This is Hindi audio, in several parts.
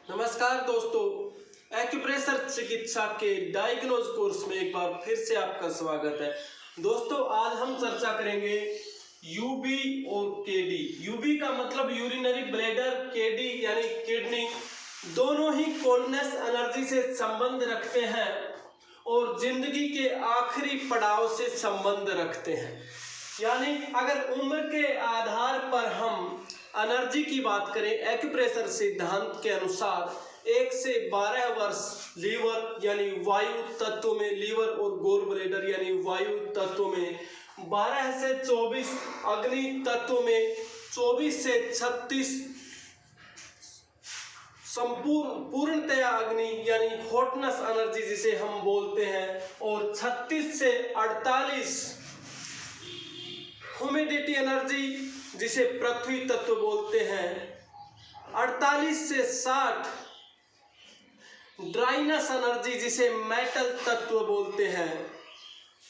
नमस्कार दोस्तों, एक्यूप्रेशर चिकित्सा के डायग्नोज कोर्स में एक बार फिर से आपका स्वागत है। दोस्तों, आज हम चर्चा करेंगे यूबी और केडी। यूबी का मतलब यूरिनरी ब्लैडर, केडी यानी किडनी, दोनों ही कोल्डनेस एनर्जी से संबंध रखते हैं और जिंदगी के आखिरी पड़ाव से संबंध रखते हैं। यानी अगर उम्र के आधार पर हम एनर्जी की बात करें, एक्यूप्रेशर सिद्धांत के अनुसार 1 से 12 वर्ष लीवर यानी वायु तत्व में, लीवर और गोल ब्लैडर यानी वायु तत्व में, 12 से 24 अग्नि तत्व में, 24 से 36 पूर्णतया अग्नि यानी हॉटनेस एनर्जी जिसे हम बोलते हैं, और 36 से 48 ह्यूमिडिटी एनर्जी जिसे पृथ्वी तत्व बोलते हैं, 48 से 60 ड्राइनेस एनर्जी जिसे मेटल तत्व बोलते हैं,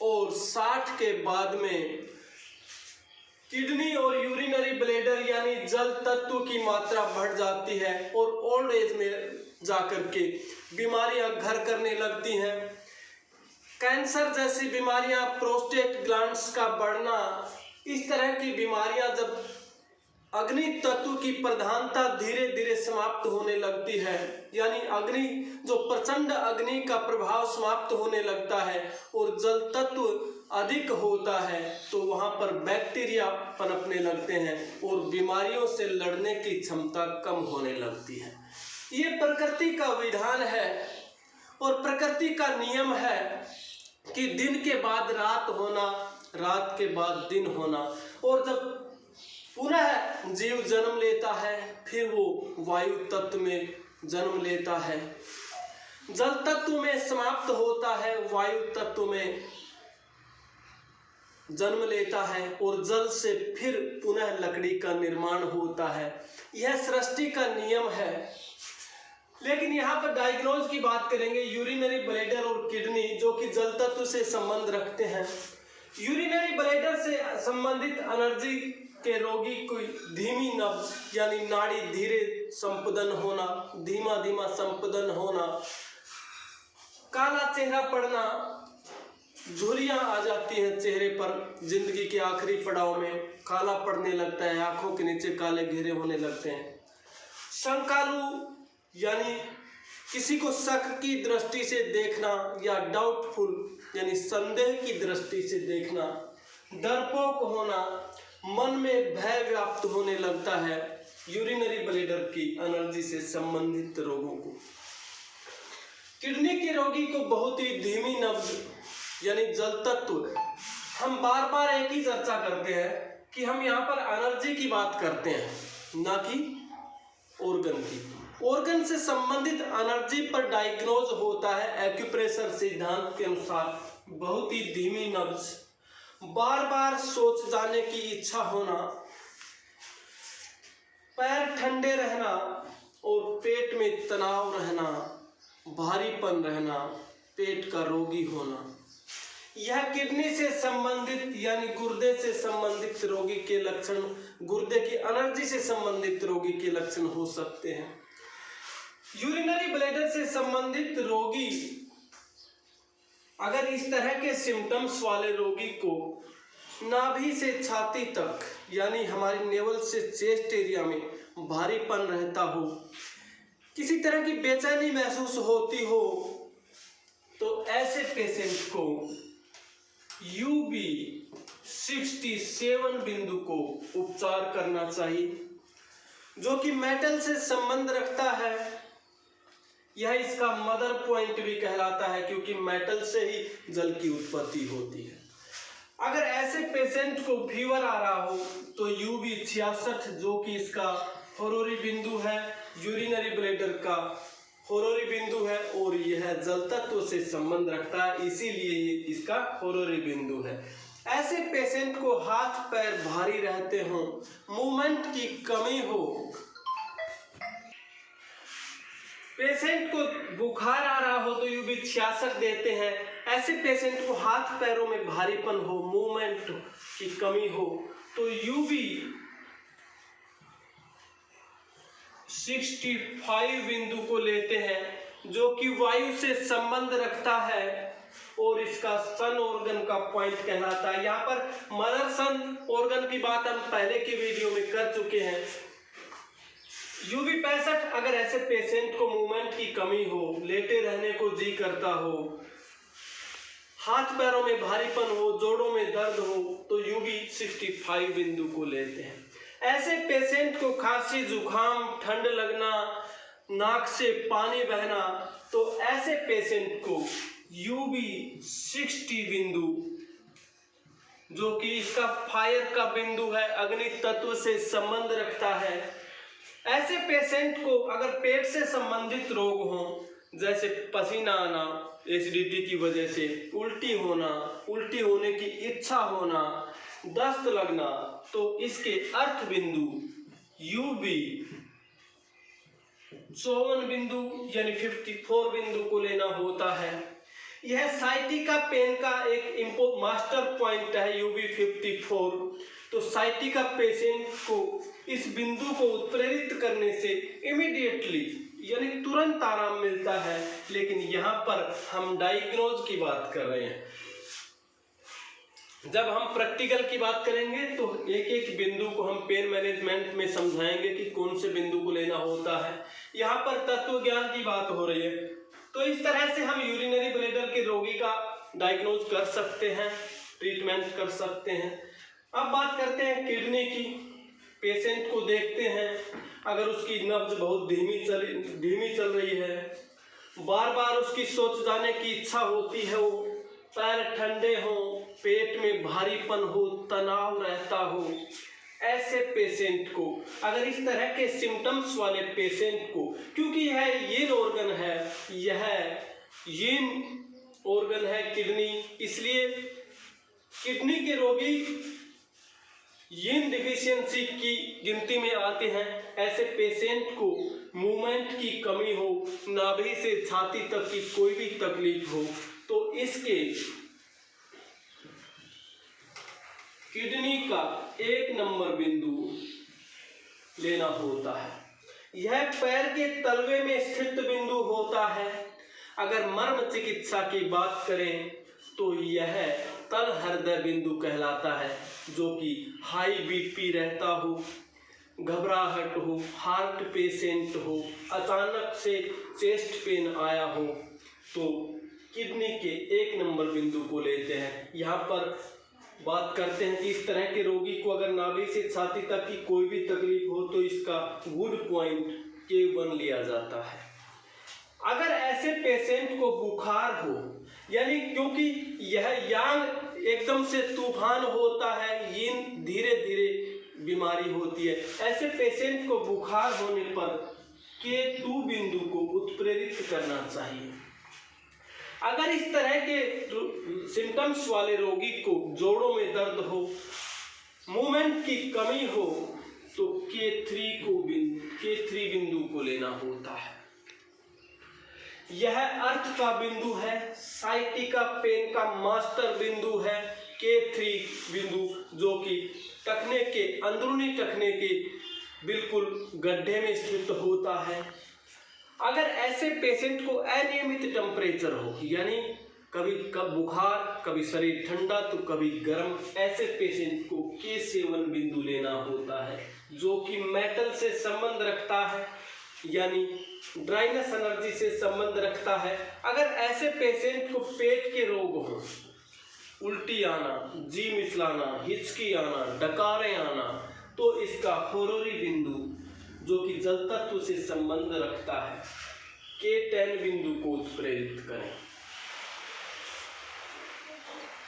और 60 के बाद में किडनी और यूरिनरी ब्लैडर यानी जल तत्व की मात्रा बढ़ जाती है और ओल्ड एज में जाकर के बीमारियां घर करने लगती हैं। कैंसर जैसी बीमारियां, प्रोस्टेट ग्लैंड्स का बढ़ना, इस तरह की बीमारियां जब अग्नि तत्व की प्रधानता धीरे धीरे समाप्त होने लगती है, यानी अग्नि जो प्रचंड अग्नि का प्रभाव समाप्त होने लगता है और जल तत्व अधिक होता है, तो वहां पर बैक्टीरिया पनपने लगते हैं और बीमारियों से लड़ने की क्षमता कम होने लगती है। ये प्रकृति का विधान है और प्रकृति का नियम है कि दिन के बाद रात होना, रात के बाद दिन होना, और जब पुनः जीव जन्म लेता है फिर वो वायु तत्व में जन्म लेता है, जल तत्व में समाप्त होता है, वायु तत्व में जन्म लेता है और जल से फिर पुनः लकड़ी का निर्माण होता है। यह सृष्टि का नियम है। लेकिन यहाँ पर डायग्नोज की बात करेंगे, यूरिनरी ब्लैडर और किडनी जो कि जल तत्व से संबंध रखते हैं। यूरिनरी ब्लैडर से संबंधित एनर्जी के रोगी को धीमी नब्ज यानी नाड़ी धीरे संपदन होना, धीमा धीमा संपदन होना, काला चेहरा पड़ना, झुर्रियां आ जाती हैं चेहरे पर, जिंदगी के आखिरी पड़ाव में काला पड़ने लगता है, आंखों के नीचे काले घेरे होने लगते हैं। शंकालु यानी किसी को शक की दृष्टि से देखना या डाउटफुल यानी संदेह की दृष्टि से देखना, डरपोक होना, मन में भय व्याप्त होने लगता है यूरिनरी ब्लैडर की एनर्जी से संबंधित रोगों को। किडनी के रोगी को बहुत ही धीमी नब्ज यानी जल तत्व, हम बार बार एक ही चर्चा करते हैं कि हम यहाँ पर एनर्जी की बात करते हैं, ना कि ऑर्गन की। ऑर्गन से संबंधित एनर्जी पर डायग्नोज होता है एक्यूप्रेशर सिद्धांत के अनुसार बहुत ही धीमी नब्ज, बार बार सोच जाने की इच्छा होना, पैर ठंडे रहना और पेट में तनाव रहना, भारीपन रहना, पेट का रोगी होना। यह किडनी से संबंधित यानी गुर्दे से संबंधित रोगी के लक्षण, गुर्दे की एनर्जी से संबंधित रोगी के लक्षण हो सकते हैं। यूरिनरी ब्लैडर से संबंधित रोगी अगर इस तरह के सिम्टम्स वाले रोगी को नाभि से छाती तक यानी हमारी नेवल से चेस्ट एरिया में भारीपन रहता हो, किसी तरह की बेचैनी महसूस होती हो, तो ऐसे पेशेंट को यूबी 67 बिंदु को उपचार करना चाहिए, जो कि मेटल से संबंध रखता है। यह इसका मदर पॉइंट भी कहलाता है क्योंकि मेटल से ही जल की उत्पत्ति होती है। अगर ऐसे पेशेंट को फीवर आ रहा हो तो यूबी 66 जो कि इसका होरोरी बिंदु है, यूरिनरी ब्लैडर का होरोरी बिंदु है और यह जल तत्व से संबंध रखता है, इसीलिए ये इसका होरोरी बिंदु है। ऐसे पेशेंट को हाथ पैर भारी रहते हों, मूवमेंट की कमी हो, पेशेंट को बुखार आ रहा हो तो यूबी 66 देते हैं। ऐसे पेशेंट को हाथ पैरों में भारीपन हो, मूवमेंट की कमी हो, तो यूबी 65 बिंदु को लेते हैं जो कि वायु से संबंध रखता है और इसका सन ऑर्गन का पॉइंट कहलाता है। यहाँ पर मदर सन ऑर्गन की बात हम पहले की वीडियो में कर चुके हैं। यूबी 65 अगर ऐसे पेशेंट को मूवमेंट की कमी हो, लेटे रहने को जी करता हो, हाथ पैरों में भारीपन हो, जोड़ों में दर्द हो, तो यूबी 65 बिंदु को लेते हैं। ऐसे पेशेंट को खांसी, जुकाम, ठंड लगना, नाक से पानी बहना, तो ऐसे पेशेंट को यूबी 60 बिंदु, जो कि इसका फायर का बिंदु है, अग्नि तत्व से संबंध रखता है। ऐसे पेशेंट को अगर पेट से संबंधित रोग हो, जैसे पसीना आना एसिडिटी की वजह से, उल्टी होना, उल्टी होने की इच्छा होना, दस्त लगना, तो इसके अर्थ बिंदु यूबी 54 बिंदु यानी 54 बिंदु को लेना होता है। यह साइटिका पेन का एक मास्टर पॉइंट है यूबी 54। तो साइटिका पेशेंट को इस बिंदु को उत्प्रेरित करने से इमीडिएटली यानी तुरंत आराम मिलता है। लेकिन यहाँ पर हम डायग्नोज की बात कर रहे हैं। जब हम प्रैक्टिकल की बात करेंगे तो एक एक बिंदु को हम पेन मैनेजमेंट में समझाएंगे कि कौन से बिंदु को लेना होता है। यहाँ पर तत्व ज्ञान की बात हो रही है। तो इस तरह से हम यूरिनरी ब्लैडर के रोगी का डायग्नोज कर सकते हैं, ट्रीटमेंट कर सकते हैं। अब बात करते हैं किडनी की। पेशेंट को देखते हैं, अगर उसकी नब्ज बहुत धीमी चल रही है, बार बार उसकी सोच जाने की इच्छा होती है, वो पैर ठंडे हों, पेट में भारीपन हो, तनाव रहता हो, ऐसे पेशेंट को, अगर इस तरह के सिम्टम्स वाले पेशेंट को, क्योंकि यह यीन ऑर्गन है, यह यीन ऑर्गन है किडनी, इसलिए किडनी के रोगी यीन डिफिशियंसी की गिनती में आते हैं। ऐसे पेशेंट को मूवमेंट की कमी हो, नाभि से छाती तक की कोई भी तकलीफ हो, तो इसके किडनी का 1 नंबर बिंदु लेना होता है। यह पैर के तलवे में स्थित बिंदु होता है। अगर मर्म चिकित्सा की बात करें तो यह तल हृदय बिंदु कहलाता है, जो कि हाई बीपी रहता हो, घबराहट हो, हार्ट पेशेंट हो, अचानक से चेस्ट पेन आया हो, तो किडनी के 1 नंबर बिंदु को लेते हैं। यहाँ पर बात करते हैं कि इस तरह के रोगी को अगर नाभि से छाती तक की कोई भी तकलीफ हो तो इसका गुड पॉइंट K1 लिया जाता है। अगर ऐसे पेशेंट को बुखार हो, यानी क्योंकि यह यांग एकदम से तूफान होता है, यीन धीरे धीरे बीमारी होती है, ऐसे पेशेंट को बुखार होने पर K2 बिंदु को उत्प्रेरित करना चाहिए। अगर इस तरह के सिम्टम्स वाले रोगी को जोड़ों में दर्द हो, मूवमेंट की कमी हो, तो K3 बिंदु को लेना होता है। यह अर्थ का बिंदु है, साइटिका पेन का मास्टर बिंदु है K3 बिंदु, जो कि टखने के अंदरूनी टखने के बिल्कुल गड्ढे में स्थित होता है। अगर ऐसे पेशेंट को अनियमित टेम्परेचर हो, यानी कभी बुखार, कभी शरीर ठंडा तो कभी गर्म, ऐसे पेशेंट को K7 बिंदु लेना होता है, जो कि मेटल से संबंध रखता है, यानी ड्राइनेस एनर्जी से संबंध रखता है। अगर ऐसे पेशेंट को पेट के रोग हो, उल्टी आना, जी मिचलाना, हिचकी आना, डकारें आना, तो इसका होरोरी बिंदु, जो कि जल तत्व से संबंध रखता है, K10 बिंदु को उत्प्रेरित करें।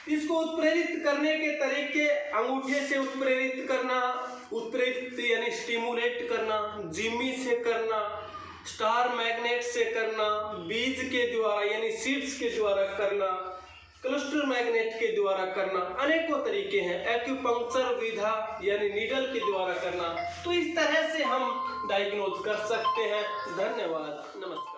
इसको उत्प्रेरित करने के तरीके अंगूठे से उत्प्रेरित करना, उत्प्रेरित यानी स्टिमुलेट करना, जिम्मी से करना, स्टार मैग्नेट से करना, बीज के द्वारा यानी सीड्स के द्वारा करना, क्लस्टर मैग्नेट के द्वारा करना, अनेकों तरीके हैं। एक्यूपंक्चर विधा यानी नीडल के द्वारा करना। तो इस तरह से हम डायग्नोज कर सकते हैं। धन्यवाद, नमस्कार।